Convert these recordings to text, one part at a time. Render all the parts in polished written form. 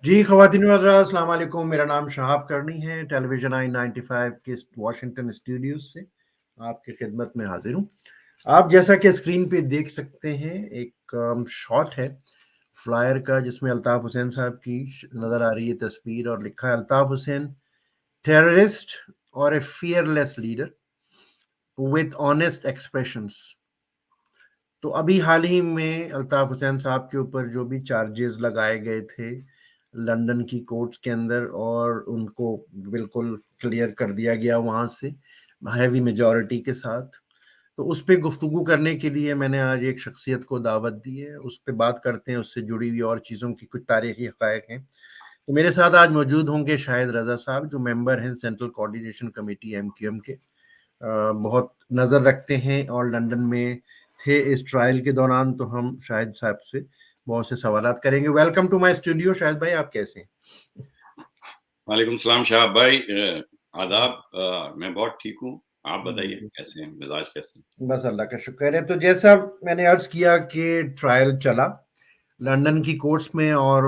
جی خواتین و حضرات السلام علیکم، میرا نام شہاب کرنی ہے، ٹیلی ویژن آئی 95 کے واشنگٹن اسٹوڈیوز سے آپ کی خدمت میں حاضر ہوں۔ آپ جیسا کہ اسکرین پہ دیکھ سکتے ہیں ایک شاٹ ہے فلائر کا، جس میں الطاف حسین صاحب کی نظر آ رہی ہے تصویر، اور لکھا ہے الطاف حسین ٹیررسٹ اور a fearless leader with honest expressions. تو ابھی حال ہی میں الطاف حسین صاحب کے اوپر جو بھی چارجز لگائے گئے تھے لندن کی کورٹس کے اندر، اور ان کو بالکل کلیئر کر دیا گیا وہاں سے ہیوی میجورٹی کے ساتھ، تو اس پہ گفتگو کرنے کے لیے میں نے آج ایک شخصیت کو دعوت دی ہے، اس پہ بات کرتے ہیں، اس سے جڑی ہوئی اور چیزوں کی کچھ تاریخی حقائق ہیں۔ تو میرے ساتھ آج موجود ہوں گے شاہد رضا صاحب، جو ممبر ہیں سینٹرل کوآرڈینیشن کمیٹی MQM کے، بہت نظر رکھتے ہیں اور لندن میں تھے اس ٹرائل کے دوران، تو ہم شاہد صاحب سے بہت سے سوالات کریں گے۔ ویلکم ٹو مائی اسٹوڈیو شاہد بھائی، آپ کیسے ہیں؟ وعلیکم السلام شہاب بھائی، آداب۔ میں بہت ٹھیک ہوں، آپ بتائیے کیسے ہیں، مزاج کیسے ہیں؟ بس اللہ کا شکر ہے۔ تو جیسا میں نے عرض کیا کہ ٹرائل چلا لندن کی کورٹس میں، اور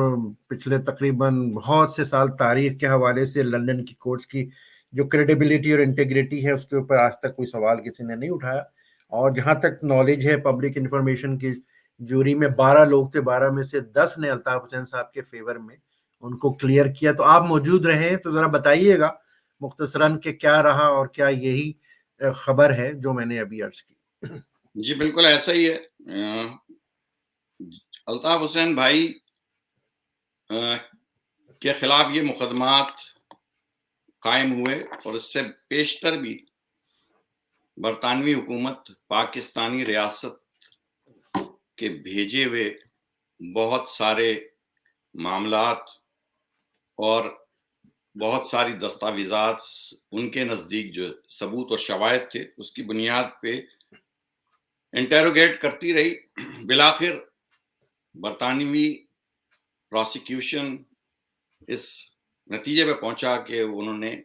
پچھلے تقریباً بہت سے سال تاریخ کے حوالے سے لندن کی کورٹس کی جو کریڈیبلٹی اور انٹیگریٹی ہے، اس کے اوپر آج تک کوئی سوال کسی نے نہیں اٹھایا، اور جہاں تک نالج ہے پبلک انفارمیشن کی، جوری میں 12 لوگ تھے، 12 میں سے 10 نے الطاف حسین صاحب کے فیور میں ان کو کلیئر کیا۔ تو آپ موجود رہے تو ذرا بتائیے گا مختصراً کہ کیا رہا، اور کیا یہی خبر ہے جو میں نے ابھی عرض کی؟ جی بالکل ایسا ہی ہے۔ الطاف حسین بھائی کے خلاف یہ مقدمات قائم ہوئے، اور اس سے پیشتر بھی برطانوی حکومت پاکستانی ریاست کے بھیجے ہوئے بہت سارے معاملات اور بہت ساری دستاویزات ان کے نزدیک جو ثبوت اور شواہد تھے، اس کی بنیاد پہ انٹیروگیٹ کرتی رہی۔ بالآخر برطانوی پروسیکیوشن اس نتیجے پہ پہنچا کہ انہوں نے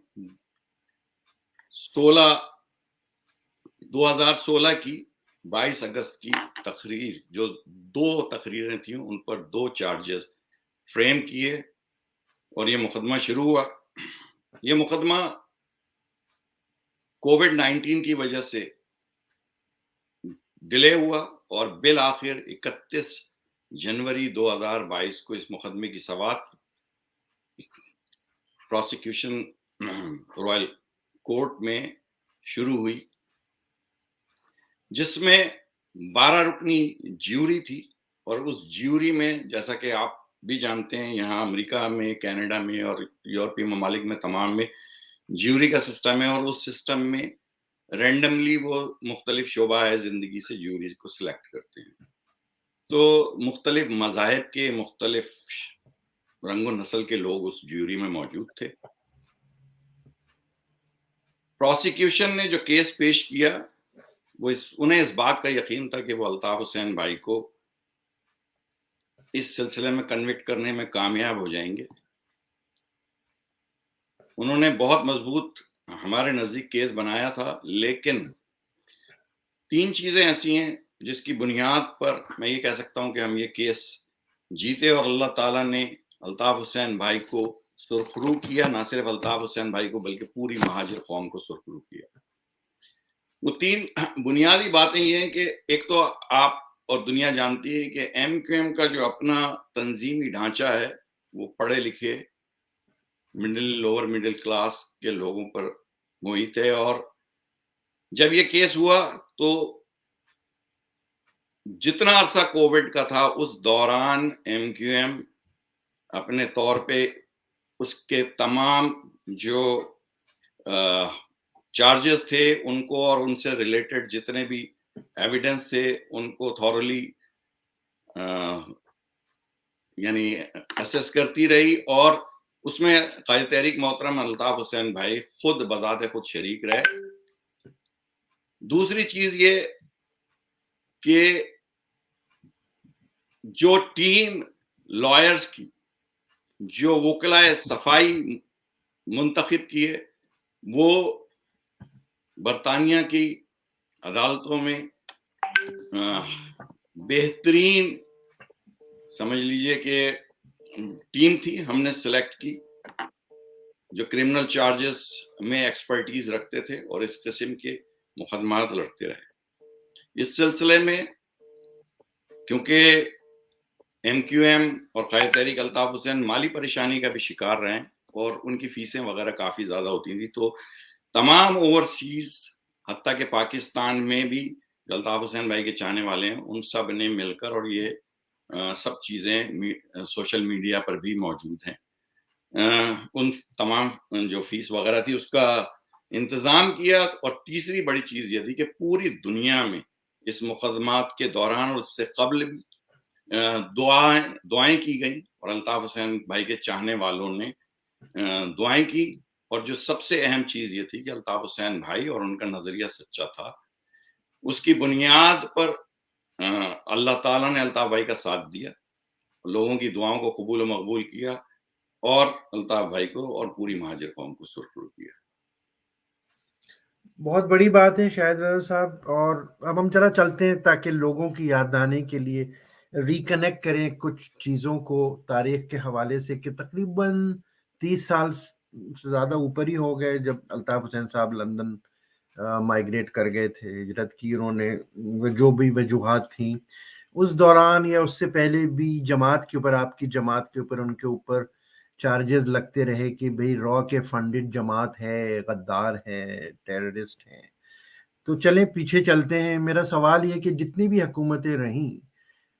2016 کی 22 اگست کی تقریر، جو 2 تقریریں تھیں، ان پر 2 چارجز فریم کیے، اور یہ مقدمہ شروع ہوا۔ یہ مقدمہ کووڈ-19 کی وجہ سے ڈیلے ہوا، اور بالآخر 31 جنوری 2022 کو اس مقدمے کی سماعت پروسیکیوشن رائل کورٹ میں شروع ہوئی، جس میں 12 رکنی جیوری تھی، اور اس جیوری میں جیسا کہ آپ بھی جانتے ہیں، یہاں امریکہ میں، کینیڈا میں اور یورپی ممالک میں تمام میں جیوری کا سسٹم ہے، اور اس سسٹم میں رینڈملی وہ مختلف شعبہ زندگی سے جیوری کو سلیکٹ کرتے ہیں۔ تو مختلف مذاہب کے، مختلف رنگ و نسل کے لوگ اس جیوری میں موجود تھے۔ پروسیکیوشن نے جو کیس پیش کیا، وہ انہیں اس بات کا یقین تھا کہ وہ الطاف حسین بھائی کو اس سلسلے میں کنوکٹ کرنے میں کامیاب ہو جائیں گے۔ انہوں نے بہت مضبوط ہمارے نزدیک کیس بنایا تھا، لیکن 3 چیزیں ایسی ہیں جس کی بنیاد پر میں یہ کہہ سکتا ہوں کہ ہم یہ کیس جیتے، اور اللہ تعالیٰ نے الطاف حسین بھائی کو سرخرو کیا، نہ صرف الطاف حسین بھائی کو بلکہ پوری مہاجر قوم کو سرخرو کیا۔ وہ 3 بنیادی باتیں یہ ہیں کہ ایک تو آپ اور دنیا جانتی ہے کہ MQM کا جو اپنا تنظیمی ڈھانچہ ہے، وہ پڑھے لکھے لوور مڈل کلاس کے لوگوں پر محیط ہے، اور جب یہ کیس ہوا تو جتنا عرصہ کووڈ کا تھا، اس دوران MQM اپنے طور پہ اس کے تمام جو چارجز تھے ان کو، اور ان سے ریلیٹڈ جتنے بھی ایویڈنس تھے، ان کو تھورلی یعنی اسیس کرتی رہی، اور اس میں قائد تحریک محترم الطاف حسین بھائی خود بذات خود شریک رہے۔ دوسری چیز یہ کہ جو ٹیم لائرز کی، جو وکلائے صفائی منتخب کیے، وہ برطانیہ کی عدالتوں میں بہترین، سمجھ لیجئے کہ ٹیم تھی ہم نے سلیکٹ کی جو کرمنل چارجز میں ایکسپرٹیز رکھتے تھے اور اس قسم کے مقدمات لڑتے رہے۔ اس سلسلے میں کیونکہ ایم کیو ایم اور قائد تحریک الطاف حسین مالی پریشانی کا بھی شکار رہے اور ان کی فیسیں وغیرہ کافی زیادہ ہوتی تھیں، تو تمام اوورسیز حتیٰ کہ پاکستان میں بھی الطاف حسین بھائی کے چاہنے والے ہیں، ان سب نے مل کر، اور یہ سب چیزیں سوشل میڈیا پر بھی موجود ہیں، ان تمام جو فیس وغیرہ تھی اس کا انتظام کیا۔ اور تیسری بڑی چیز یہ تھی کہ پوری دنیا میں اس مقدمات کے دوران اور اس سے قبل بھی دعائیں کی گئیں، اور الطاف حسین بھائی کے چاہنے والوں نے دعائیں کی، اور جو سب سے اہم چیز یہ تھی کہ الطاف حسین بھائی اور ان کا نظریہ سچا تھا، اس کی بنیاد پر اللہ تعالیٰ نے الطاف بھائی کا ساتھ دیا، لوگوں کی دعاؤں کو قبول و مقبول کیا، اور الطاف بھائی کو اور پوری مہاجر قوم کو سرخرو کیا۔ بہت بڑی بات ہے شاہد رضا صاحب، اور اب ہم چلتے ہیں تاکہ لوگوں کی یاد دہانی کے لیے ریکنیکٹ کریں کچھ چیزوں کو تاریخ کے حوالے سے، کہ تقریباً 30 سال سے زیادہ اوپر ہی ہو گئے جب الطاف حسین صاحب لندن مائگریٹ کر گئے تھے، ہجرت کی انہوں نے، جو بھی وجوہات تھیں اس دوران یا اس سے پہلے بھی جماعت کے اوپر، آپ کی جماعت کے اوپر، ان کے اوپر چارجز لگتے رہے کہ بھئی را کے فنڈڈ جماعت ہے، غدار ہے، ٹیررسٹ ہیں۔ تو چلیں پیچھے چلتے ہیں۔ میرا سوال یہ کہ جتنی بھی حکومتیں رہیں،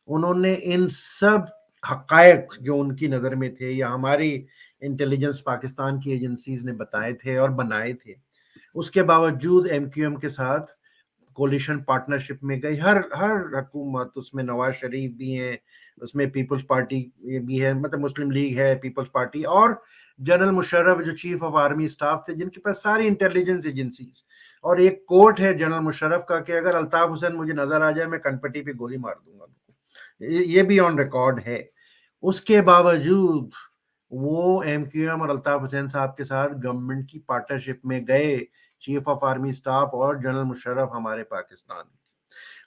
انہوں نے ان سب حقائق جو ان کی نظر میں تھے یا ہماری انٹیلیجنس پاکستان کی ایجنسیز نے بتائے تھے اور بنائے تھے، اس کے باوجود ایم کیو ایم کے ساتھ کولیشن پارٹنرشپ میں گئی۔ ہر حکومت، اس میں نواز شریف بھی ہیں، اس میں پیپلز پارٹی بھی ہے، مطلب مسلم لیگ ہے، پیپلز پارٹی، اور جنرل مشرف جو چیف آف آرمی سٹاف تھے، جن کے پاس ساری انٹیلیجنس ایجنسیز، اور ایک کوٹ ہے جنرل مشرف کا کہ اگر الطاف حسین مجھے نظر آ جائے میں کنپٹی پہ گولی مار دوں گا، یہ بھی آن ریکارڈ ہے۔ اس کے باوجود وہ ایم کیو ایم اور الطاف حسین صاحب کے ساتھ گورنمنٹ کی پارٹنرشپ میں گئے، چیف آف آرمی سٹاف اور جنرل مشرف ہمارے پاکستان۔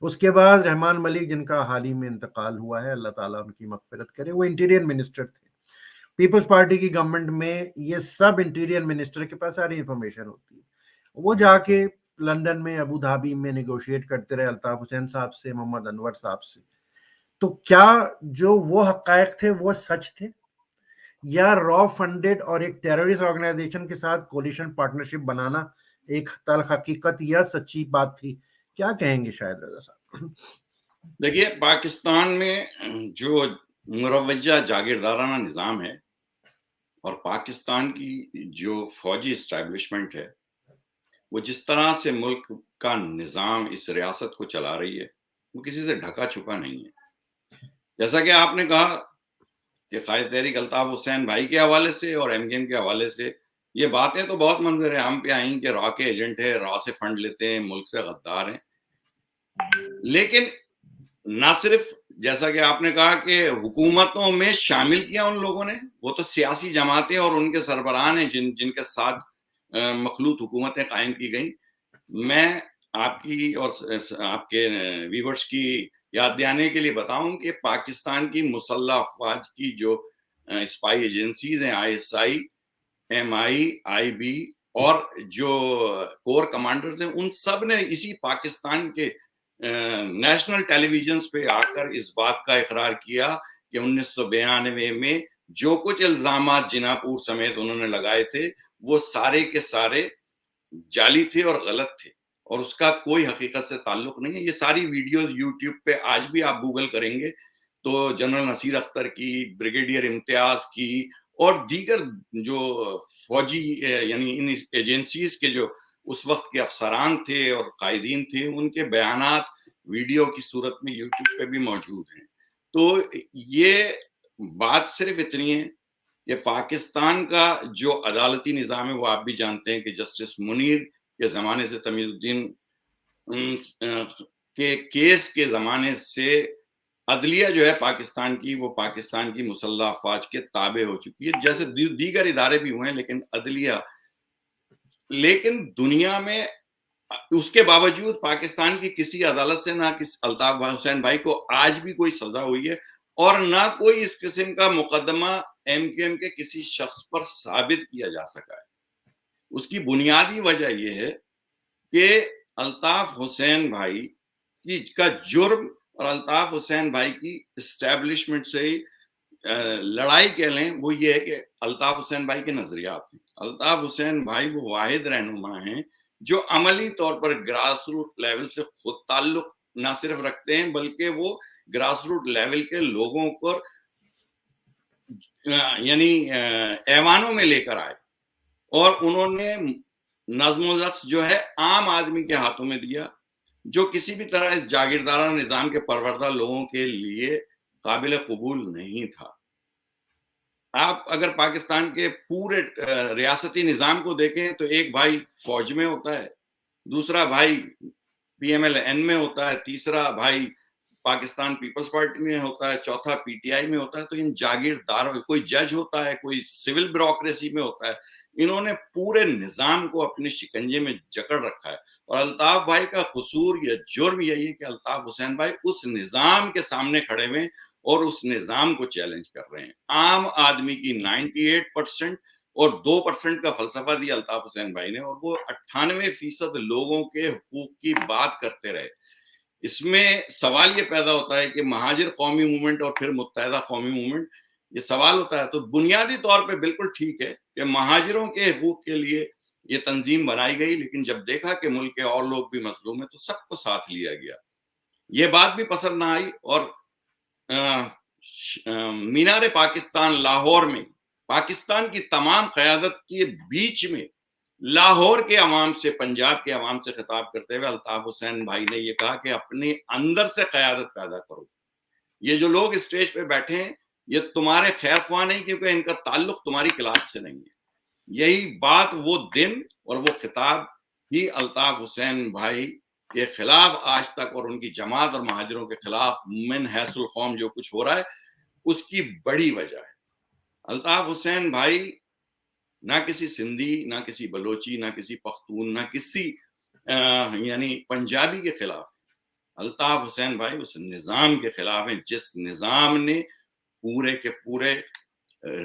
اس کے بعد رحمان ملک، جن کا حال ہی میں انتقال ہوا ہے، اللہ تعالیٰ ان کی مغفرت کرے، وہ انٹیریئر منسٹر تھے پیپلز پارٹی کی گورنمنٹ میں۔ یہ سب انٹیریئر منسٹر کے پاس ساری انفارمیشن ہوتی ہے، وہ جا کے لندن میں، ابو دھابی میں نیگوشیٹ کرتے رہے الطاف حسین صاحب سے، محمد انور صاحب سے۔ تو کیا جو وہ حقائق تھے وہ سچ تھے، یا را فنڈڈ اور ایک ٹیررسٹ آرگنائزیشن کے ساتھ کولیشن پارٹنرشپ بنانا ایک تلخ حقیقت یا سچی بات تھی؟ کیا کہیں گے شاہد رضا صاحب؟ دیکھیے، پاکستان میں جو مروجہ جاگیردارانہ نظام ہے اور پاکستان کی جو فوجی اسٹیبلشمنٹ ہے، وہ جس طرح سے ملک کا نظام اس ریاست کو چلا رہی ہے، وہ کسی سے ڈھکا چھپا نہیں ہے۔ جیسا کہ آپ نے کہا کہ قائد تحریک الطاف حسین بھائی کے حوالے سے اور ایم کیو ایم کے حوالے سے یہ باتیں تو بہت منظر عام پہ آئیں کہ را کے ایجنٹ ہے، را سے فنڈ لیتے ہیں، ملک سے غدار ہیں، لیکن نہ صرف جیسا کہ آپ نے کہا کہ حکومتوں میں شامل کیا ان لوگوں نے، وہ تو سیاسی جماعتیں اور ان کے سربراہ ہیں جن کے ساتھ مخلوط حکومتیں قائم کی گئیں۔ میں آپ کی اور آپ کے ویورز کی یاد دلانے کے لیے بتاؤں کہ پاکستان کی مسلح افواج کی جو اسپائی ایجنسیز ہیں، I S I, M I B, اور جو کور کمانڈرز ہیں، ان سب نے اسی پاکستان کے نیشنل ٹیلی ویژنز پہ آ کر اس بات کا اقرار کیا کہ 1992 میں جو کچھ الزامات جنا پور سمیت انہوں نے لگائے تھے، وہ سارے کے سارے جعلی تھے اور غلط تھے، اور اس کا کوئی حقیقت سے تعلق نہیں ہے۔ یہ ساری ویڈیوز یوٹیوب پہ آج بھی آپ گوگل کریں گے تو جنرل نصیر اختر کی، بریگیڈیئر امتیاز کی، اور دیگر جو فوجی یعنی ان ایجنسیز کے جو اس وقت کے افسران تھے اور قائدین تھے، ان کے بیانات ویڈیو کی صورت میں یوٹیوب پہ بھی موجود ہیں۔ تو یہ بات صرف اتنی ہے کہ پاکستان کا جو عدالتی نظام ہے، وہ آپ بھی جانتے ہیں کہ جسٹس منیر کے زمانے سے، تمیز الدین کے کیس کے زمانے سے عدلیہ جو ہے پاکستان کی، وہ پاکستان کی مسلح افواج کے تابع ہو چکی ہے، جیسے دیگر ادارے بھی ہوئے ہیں، لیکن عدلیہ، لیکن دنیا میں اس کے باوجود پاکستان کی کسی عدالت سے نہ الطاف حسین بھائی کو آج بھی کوئی سزا ہوئی ہے، اور نہ کوئی اس قسم کا مقدمہ ایم کیو ایم کے کسی شخص پر ثابت کیا جا سکا ہے۔ اس کی بنیادی وجہ یہ ہے کہ الطاف حسین بھائی کا جرم اور الطاف حسین بھائی کی اسٹیبلشمنٹ سے لڑائی کہہ لیں، وہ یہ ہے کہ الطاف حسین بھائی کے نظریات ہیں۔ الطاف حسین بھائی وہ واحد رہنما ہیں جو عملی طور پر گراس روٹ لیول سے خود تعلق نہ صرف رکھتے ہیں بلکہ وہ گراس روٹ لیول کے لوگوں کو یعنی ایوانوں میں لے کر آئے اور انہوں نے نظم و ضبط جو ہے عام آدمی کے ہاتھوں میں دیا، جو کسی بھی طرح اس جاگیردارانہ نظام کے پروردہ لوگوں کے لیے قابل قبول نہیں تھا۔ آپ اگر پاکستان کے پورے ریاستی نظام کو دیکھیں تو ایک بھائی فوج میں ہوتا ہے، دوسرا بھائی پی ایم ایل این میں ہوتا ہے، تیسرا بھائی پاکستان پیپلز پارٹی میں ہوتا ہے، چوتھا پی ٹی آئی میں ہوتا ہے۔ تو ان جاگیرداروں، کوئی جج ہوتا ہے، کوئی سول بیوروکریسی میں ہوتا ہے، انہوں نے پورے نظام کو اپنے شکنجے میں جکڑ رکھا ہے۔ اور الطاف بھائی کا قصور یا جرم یہی ہے کہ الطاف حسین بھائی اس نظام کے سامنے کھڑے ہوئے اور اس نظام کو چیلنج کر رہے ہیں۔ عام آدمی کی 98% اور 2% کا فلسفہ دیا الطاف حسین بھائی نے، اور وہ 98% لوگوں کے حقوق کی بات کرتے رہے۔ اس میں سوال یہ پیدا ہوتا ہے کہ مہاجر قومی موومنٹ اور پھر متحدہ قومی موومنٹ، یہ سوال ہوتا ہے تو بنیادی طور پہ بالکل ٹھیک ہے کہ مہاجروں کے حقوق کے لیے یہ تنظیم بنائی گئی، لیکن جب دیکھا کہ ملک کے اور لوگ بھی مظلوم ہیں تو سب کو ساتھ لیا گیا۔ یہ بات بھی پسند نہ آئی اور مینار پاکستان لاہور میں پاکستان کی تمام قیادت کے بیچ میں لاہور کے عوام سے، پنجاب کے عوام سے خطاب کرتے ہوئے الطاف حسین بھائی نے یہ کہا کہ اپنے اندر سے قیادت پیدا کرو۔ یہ جو لوگ اسٹیج پہ بیٹھے ہیں یہ تمہارے خیر خواہ نہیں، کیونکہ ان کا تعلق تمہاری کلاس سے نہیں ہے۔ یہی بات، وہ دن اور وہ خطاب ہی الطاف حسین بھائی کے خلاف آج تک اور ان کی جماعت اور مہاجروں کے خلاف من حیث القوم جو کچھ ہو رہا ہے اس کی بڑی وجہ ہے۔ الطاف حسین بھائی نہ کسی سندھی، نہ کسی بلوچی، نہ کسی پختون، نہ کسی یعنی پنجابی کے خلاف۔ الطاف حسین بھائی اس نظام کے خلاف ہیں جس نظام نے پورے کے پورے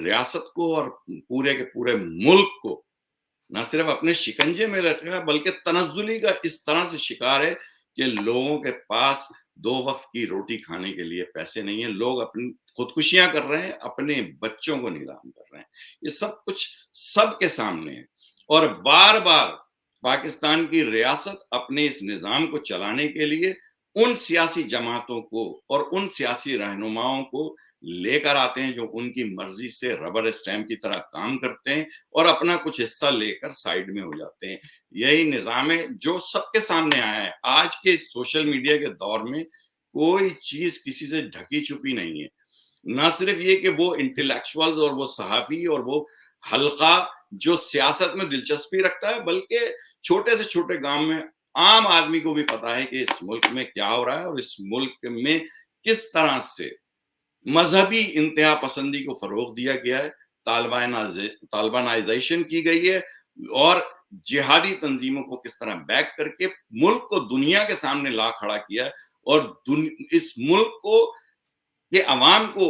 ریاست کو اور پورے کے پورے ملک کو نہ صرف اپنے شکنجے میں رکھا ہے بلکہ تنزلی کا اس طرح سے شکار ہے کہ لوگوں کے پاس 2 وقت کی روٹی کھانے کے لیے پیسے نہیں ہیں، لوگ اپنی خودکشیاں کر رہے ہیں، اپنے بچوں کو نیلام کر رہے ہیں۔ یہ سب کچھ سب کے سامنے ہے اور بار بار پاکستان کی ریاست اپنے اس نظام کو چلانے کے لیے ان سیاسی جماعتوں کو اور ان سیاسی رہنماؤں کو لے کر آتے ہیں جو ان کی مرضی سے ربر اسٹیمپ کی طرح کام کرتے ہیں اور اپنا کچھ حصہ لے کر سائیڈ میں ہو جاتے ہیں۔ یہی نظام ہے جو سب کے سامنے آیا ہے۔ آج کے سوشل میڈیا کے دور میں کوئی چیز کسی سے ڈھکی چھپی نہیں ہے۔ نہ صرف یہ کہ وہ انٹلیکچوئلز اور وہ صحافی اور وہ حلقہ جو سیاست میں دلچسپی رکھتا ہے، بلکہ چھوٹے سے چھوٹے گاؤں میں عام آدمی کو بھی پتا ہے کہ اس ملک میں کیا ہو رہا ہے اور اس ملک میں کس طرح سے مذہبی انتہا پسندی کو فروغ دیا گیا ہے، طالبانائزیشن کی گئی ہے اور جہادی تنظیموں کو کس طرح بیک کر کے ملک کو دنیا کے سامنے لا کھڑا کیا ہے اور اس ملک کو کہ عوام کو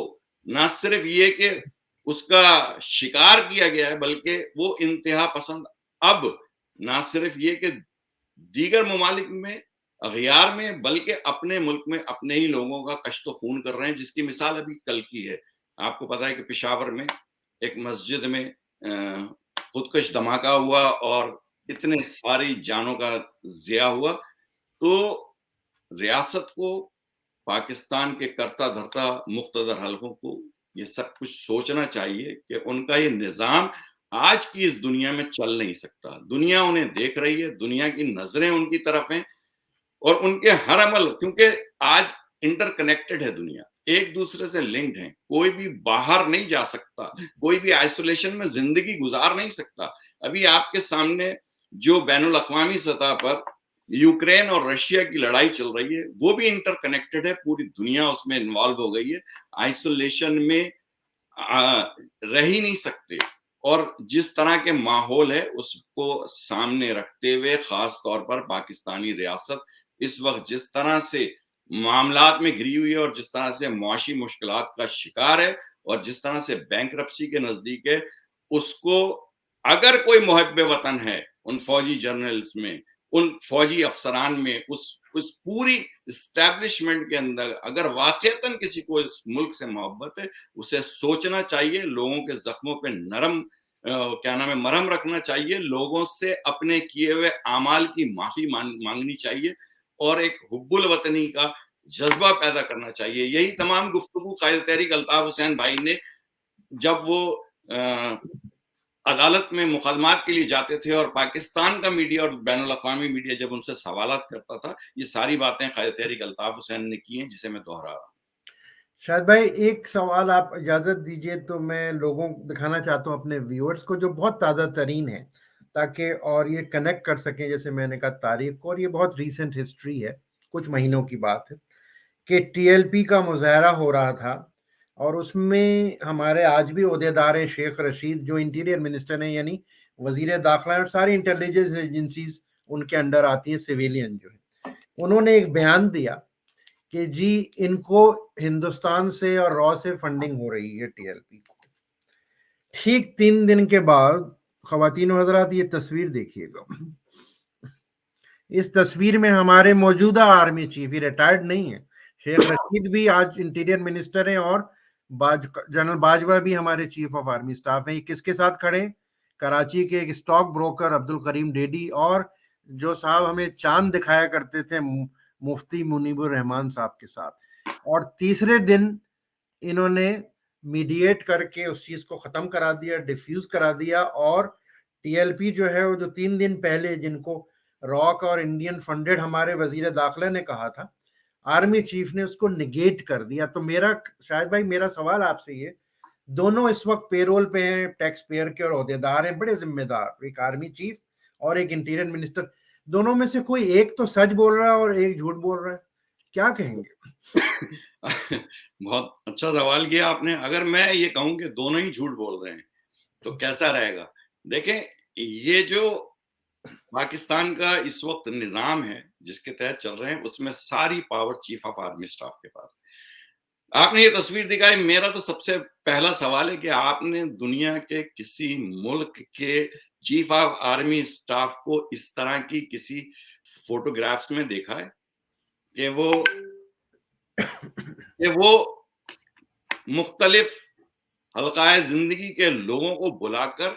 نہ صرف یہ کہ اس کا شکار کیا گیا ہے بلکہ وہ انتہا پسند اب نہ صرف یہ کہ دیگر ممالک میں اغیار میں بلکہ اپنے ملک میں اپنے ہی لوگوں کا کشت و خون کر رہے ہیں، جس کی مثال ابھی کل کی ہے۔ آپ کو پتا ہے کہ پشاور میں ایک مسجد میں خودکش دھماکہ ہوا اور اتنے ساری جانوں کا ضیاع ہوا۔ تو ریاست کو، پاکستان کے کرتا دھرتا مقتدر حلقوں کو یہ سب کچھ سوچنا چاہیے کہ ان کا یہ نظام آج کی اس دنیا میں چل نہیں سکتا۔ دنیا انہیں دیکھ رہی ہے، دنیا کی نظریں ان کی طرف ہیں اور ان کے ہر عمل، کیونکہ آج انٹر کنیکٹڈ ہے دنیا، ایک دوسرے سے لنکڈ ہیں، کوئی بھی باہر نہیں جا سکتا، کوئی بھی آئسولیشن میں زندگی گزار نہیں سکتا۔ ابھی آپ کے سامنے جو بین الاقوامی سطح پر یوکرین اور رشیا کی لڑائی چل رہی ہے وہ بھی انٹر کنیکٹڈ ہے، پوری دنیا اس میں انوالو ہو گئی ہے، آئسولیشن میں رہ ہی نہیں سکتے۔ اور جس طرح کے ماحول ہے اس کو سامنے رکھتے ہوئے خاص طور پر پاکستانی ریاست اس وقت جس طرح سے معاملات میں گھری ہوئی ہے اور جس طرح سے معاشی مشکلات کا شکار ہے اور جس طرح سے بینکرپسی کے نزدیک ہے، اس کو اگر کوئی محب وطن ہے ان فوجی جرنلز میں، ان فوجی افسران میں، اس پوری اسٹیبلشمنٹ کے اندر اگر واقعتاً کسی کو اس ملک سے محبت ہے، اسے سوچنا چاہیے، لوگوں کے زخموں پہ مرہم رکھنا چاہیے، لوگوں سے اپنے کیے ہوئے اعمال کی معافی مانگنی چاہیے اور ایک حب الوطنی کا جذبہ پیدا کرنا چاہیے۔ یہی تمام گفتگو قائد تحریک الطاف حسین بھائی نے جب وہ عدالت میں مقدمات کے لیے جاتے تھے اور پاکستان کا میڈیا اور بین الاقوامی میڈیا جب ان سے سوالات کرتا تھا، یہ ساری باتیں قائد تحریک الطاف حسین نے کی ہیں، جسے میں دوہرا رہا ہوں۔ شاہد بھائی ایک سوال آپ اجازت دیجئے تو میں لوگوں کو دکھانا چاہتا ہوں اپنے ویورز کو، جو بہت تازہ ترین ہے، تاکہ اور یہ کنیکٹ کر سکیں، جیسے میں نے کہا تاریخ کو، اور یہ بہت ریسنٹ ہسٹری ہے، کچھ مہینوں کی بات ہے کہ ٹی ایل پی کا مظاہرہ ہو رہا تھا اور اس میں ہمارے آج بھی عہدیدار ہیں شیخ رشید، جو انٹیریئر منسٹر ہیں، یعنی وزیر داخلہ ہیں، اور ساری انٹیلیجنس ایجنسیز ان کے انڈر آتی ہیں، سویلین جو ہیں، انہوں نے ایک بیان دیا کہ جی ان کو ہندوستان سے اور را سے فنڈنگ ہو رہی ہے ٹی ایل پی کو۔ ٹھیک 3 دن کے بعد، خواتین و حضرات یہ تصویر دیکھیے گا، اس تصویر میں ہمارے موجودہ آرمی چیف، یہ ریٹائرڈ نہیں ہے، شیخ رشید بھی آج انٹیریئر منسٹر ہیں اور جنرل باجوہ بھی ہمارے چیف آف آرمی سٹاف ہیں۔ یہ کس کے ساتھ کھڑے ہیں؟ کراچی کے ایک سٹاک بروکر عبد الکریم ڈیڈی، اور جو صاحب ہمیں چاند دکھایا کرتے تھے مفتی منیب الرحمان صاحب کے ساتھ۔ اور تیسرے دن انہوں نے میڈیٹ کر کے اس چیز کو ختم کرا دیا، ڈیفیوز کرا دیا، اور ٹی ایل پی جو ہے وہ جو 3 دن پہلے جن کو راک اور انڈین فنڈڈ ہمارے وزیر داخلہ نے کہا تھا، آرمی چیف نے اس کو نگیٹ کر دیا۔ تو میرا شاید بھائی میرا سوال آپ سے یہ، دونوں اس وقت پیرول پہ ہیں، ٹیکس پیئر کے اور عہدیدار ہیں، بڑے ذمہ دار، ایک آرمی چیف اور ایک انٹیریئر منسٹر، دونوں میں سے کوئی ایک تو سچ بول رہا ہے اور ایک جھوٹ بول رہا ہے، کیا کہیں گے؟ بہت اچھا سوال کیا آپ نے۔ اگر میں یہ کہوں کہ دونوں ہی جھوٹ بول رہے ہیں تو کیسا رہے گا؟ دیکھیں، یہ جو پاکستان کا اس وقت نظام ہے جس کے تحت چل رہے ہیں، اس میں ساری power chief of army staff کے پاس۔ آپ نے یہ تصویر دکھائی، میرا تو سب سے پہلا سوال ہے کہ آپ نے دنیا کے کسی ملک کے چیف آف آرمی سٹاف کو اس طرح کی کسی فوٹوگرافز میں دیکھا ہے کہ وہ مختلف حلقۂ زندگی کے لوگوں کو بلا کر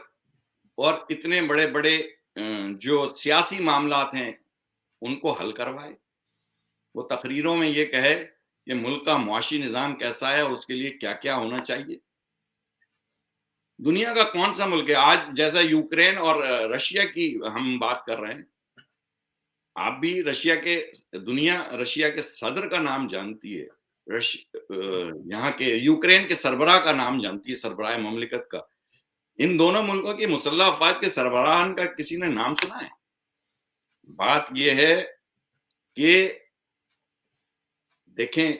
اور اتنے بڑے بڑے جو سیاسی معاملات ہیں ان کو حل کروائے؟ وہ تقریروں میں یہ کہے کہ ملک کا معاشی نظام کیسا ہے اور اس کے لیے کیا کیا ہونا چاہیے۔ دنیا کا کون سا ملک ہے آج، جیسا یوکرین اور رشیا کی ہم بات کر رہے ہیں، آپ بھی رشیا کے صدر کا نام جانتی ہے، یہاں کے یوکرین کے سربراہ کا نام جانتی ہے، سربراہ مملکت کا۔ ان دونوں ملکوں کی مسلح افواج کے سربراہان کا کسی نے نام سنا ہے؟ بات یہ ہے کہ دیکھیں،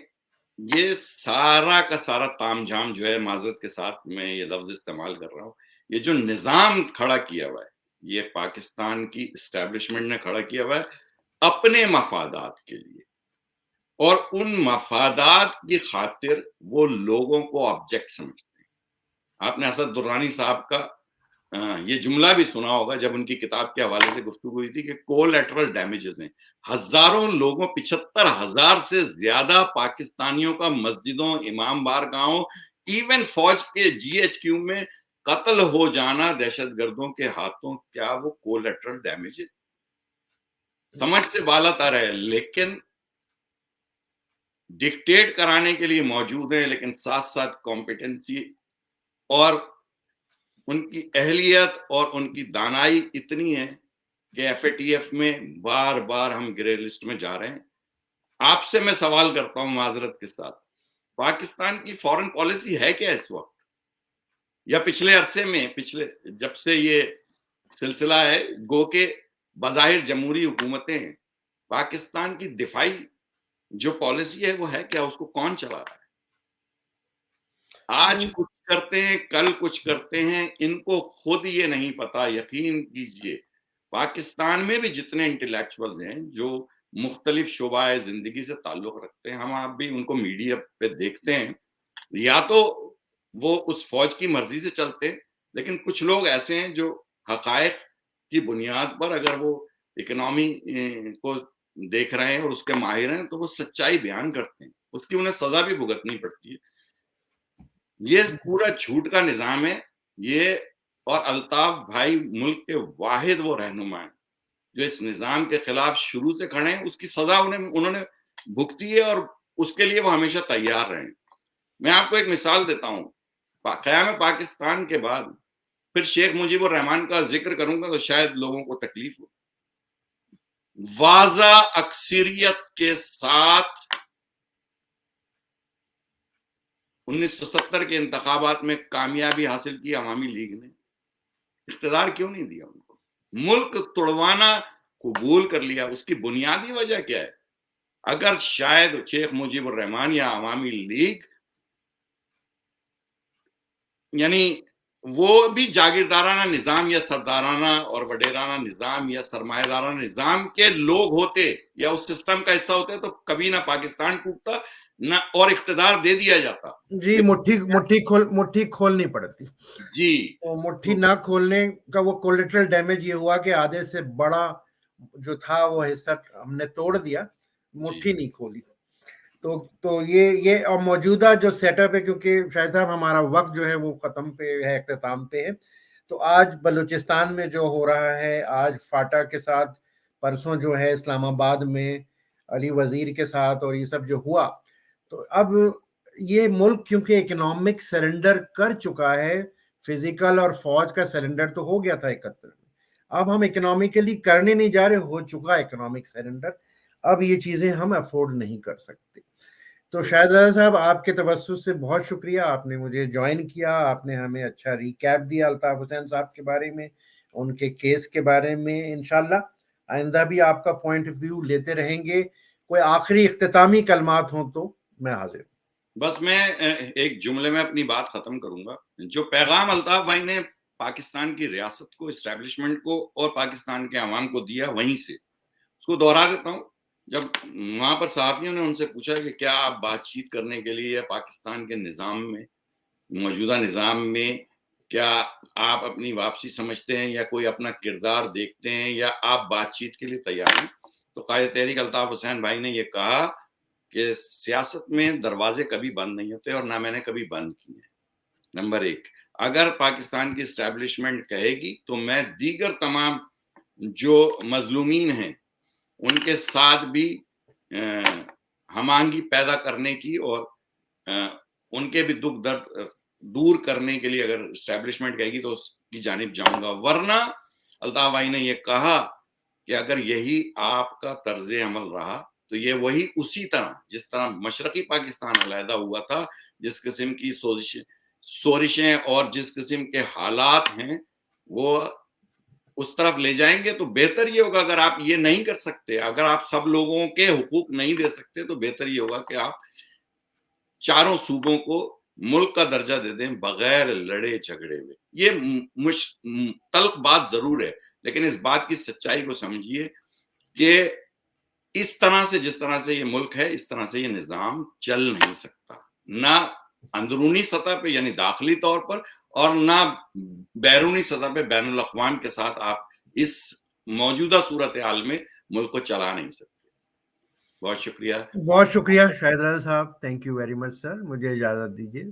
یہ سارا کا سارا تام جھام جو ہے، معذرت کے ساتھ میں یہ لفظ استعمال کر رہا ہوں، یہ جو نظام کھڑا کیا ہوا ہے، یہ پاکستان کی اسٹیبلشمنٹ نے کھڑا کیا ہوا ہے اپنے مفادات کے لیے، اور ان مفادات کی خاطر وہ لوگوں کو آبجیکٹ سمجھتے ہیں۔ آپ نے اسد درانی صاحب کا یہ جملہ بھی سنا ہوگا جب ان کی کتاب کے حوالے سے گفتگو ہوئی تھی کہ کولیٹرل ڈیمیجز ہیں، ہزاروں لوگوں، 75,000 سے زیادہ پاکستانیوں کا مسجدوں، امام بارگاہوں، ایون فوج کے جی ایچ کیو میں قتل ہو جانا دہشت گردوں کے ہاتھوں، کیا وہ کولیٹرل ڈیمیج ہے؟ سمجھ سے بالا تر ہے، لیکن ڈکٹیٹ کرانے کے لیے موجود ہیں، لیکن ساتھ ساتھ کمپیٹنسی اور ان کی اہلیت اور ان کی دانائی اتنی ہے کہ ایف اے ٹی ایف میں بار بار ہم گرے لسٹ میں جا رہے ہیں۔ آپ سے میں سوال کرتا ہوں معذرت کے ساتھ، پاکستان کی فورن پالیسی ہے کیا اس وقت؟ یا پچھلے عرصے میں، جب سے یہ سلسلہ ہے، گو کہ بظاہر جمہوری حکومتیں ہیں، پاکستان کی دفاعی جو پالیسی ہے وہ ہے کیا؟ اس کو کون چلا رہا ہے؟ آج کچھ کرتے ہیں، کل کچھ کرتے ہیں، ان کو خود یہ نہیں پتا۔ یقین کیجئے، پاکستان میں بھی جتنے انٹلیکچوئل ہیں جو مختلف شعبہ زندگی سے تعلق رکھتے ہیں. ہم آپ بھی ان کو میڈیا پہ دیکھتے ہیں, یا تو وہ اس فوج کی مرضی سے چلتے ہیں, لیکن کچھ لوگ ایسے ہیں جو حقائق کی بنیاد پر اگر وہ اکنامی کو دیکھ رہے ہیں اور اس کے ماہر ہیں تو وہ سچائی بیان کرتے ہیں, اس کی انہیں سزا بھی بھگتنی پڑتی ہے. یہ پورا جھوٹ کا نظام ہے یہ, اور الطاف بھائی ملک کے واحد وہ رہنما ہیں جو اس نظام کے خلاف شروع سے کھڑے ہیں. اس کی سزا انہوں نے بھگتی ہے اور اس کے لیے وہ ہمیشہ تیار رہے. میں آپ کو ایک مثال دیتا ہوں. قیام پاکستان کے بعد پھر شیخ مجیب الرحمان کا ذکر کروں گا تو شاید لوگوں کو تکلیف ہو. واضح اکثریت کے ساتھ 1970 کے انتخابات میں کامیابی حاصل کی عوامی لیگ نے. اقتدار کیوں نہیں دیا ان کو؟ ملک توڑوانا قبول کر لیا. اس کی بنیادی وجہ کیا ہے؟ اگر شاید شیخ مجیب الرحمان یا عوامی لیگ یعنی وہ بھی جاگیردارانہ نظام یا سردارانہ اور وڈیرانہ نظام یا سرمایہ دارانہ نظام کے لوگ ہوتے یا اس سسٹم کا حصہ ہوتے تو کبھی نہ پاکستان ٹوٹتا نہ اور اقتدار دے دیا جاتا. جی, مٹھی کھولنی پڑتی. جی, تو مٹھی نہ کھولنے کا وہ کولیٹرل ڈیمیج یہ ہوا کہ آدھے سے بڑا جو تھا وہ حصہ ہم نے توڑ دیا, مٹھی نہیں کھولی. تو یہ اور موجودہ جو سیٹ اپ ہے, کیونکہ شاہد صاحب ہمارا وقت جو ہے وہ ختم پہ ہے, اختتام پہ ہے. تو آج بلوچستان میں جو ہو رہا ہے, آج فاٹا کے ساتھ, پرسوں جو ہے اسلام آباد میں علی وزیر کے ساتھ, اور یہ سب جو ہوا, تو اب یہ ملک کیونکہ اکنامک سرنڈر کر چکا ہے, فزیکل اور فوج کا سرنڈر تو ہو گیا تھا 71 میں, اب ہم اکنامکلی کرنے نہیں جا رہے, ہو چکا اکنامک سرنڈر, اب یہ چیزیں ہم افورڈ نہیں کر سکتے. تو شاہد رضا صاحب آپ کے توسط سے بہت شکریہ, آپ نے مجھے جوائن کیا, آپ نے ہمیں اچھا ریکیپ دیا الطاف حسین صاحب کے بارے میں, ان کے کیس کے بارے میں. انشاءاللہ آئندہ بھی آپ کا پوائنٹ آف ویو لیتے رہیں گے. کوئی آخری اختتامی کلمات ہوں تو میں حاضر ہوں. بس میں ایک جملے میں اپنی بات ختم کروں گا. جو پیغام الطاف بھائی نے پاکستان کی ریاست کو, اسٹیبلشمنٹ کو اور پاکستان کے عوام کو دیا, وہیں سے اس کو دوہرا دیتا ہوں. جب وہاں پر صحافیوں نے ان سے پوچھا کہ کیا آپ بات چیت کرنے کے لیے پاکستان کے نظام میں, موجودہ نظام میں, کیا آپ اپنی واپسی سمجھتے ہیں یا کوئی اپنا کردار دیکھتے ہیں یا آپ بات چیت کے لیے تیار ہیں, تو قائد تحریک الطاف حسین بھائی نے یہ کہا کہ سیاست میں دروازے کبھی بند نہیں ہوتے اور نہ میں نے کبھی بند کیے. نمبر 1, اگر پاکستان کی اسٹیبلشمنٹ کہے گی تو میں دیگر تمام جو مظلومین ہیں ان کے ساتھ بھی ہم آہنگی پیدا کرنے کی اور ان کے بھی دکھ درد دور کرنے کے لیے اگر اسٹیبلشمنٹ کہے گی تو اس کی جانب جاؤں گا. ورنہ الطاف بھائی نے یہ کہا کہ اگر یہی آپ کا طرز عمل رہا تو یہ وہی اسی طرح جس طرح مشرقی پاکستان علیحدہ ہوا تھا, جس قسم کی سوزشیں اور جس قسم کے حالات ہیں وہ اس طرف لے جائیں گے. تو بہتر یہ ہوگا, اگر آپ یہ نہیں کر سکتے, اگر آپ سب لوگوں کے حقوق نہیں دے سکتے, تو بہتر یہ ہوگا کہ آپ چاروں صوبوں کو ملک کا درجہ دے دیں بغیر لڑے جھگڑے ہوئے. یہ تلخ بات ضرور ہے, لیکن اس بات کی سچائی کو سمجھیے کہ اس طرح سے, جس طرح سے یہ ملک ہے, اس طرح سے یہ نظام چل نہیں سکتا, نہ اندرونی سطح پہ یعنی داخلی طور پر, اور نہ بیرونی سطح پہ بین الاقوام کے ساتھ آپ اس موجودہ صورتحال میں ملک کو چلا نہیں سکتے. بہت شکریہ. بہت شکریہ شاہد رضا صاحب, تھینک یو ویری مچ سر. مجھے اجازت دیجیے.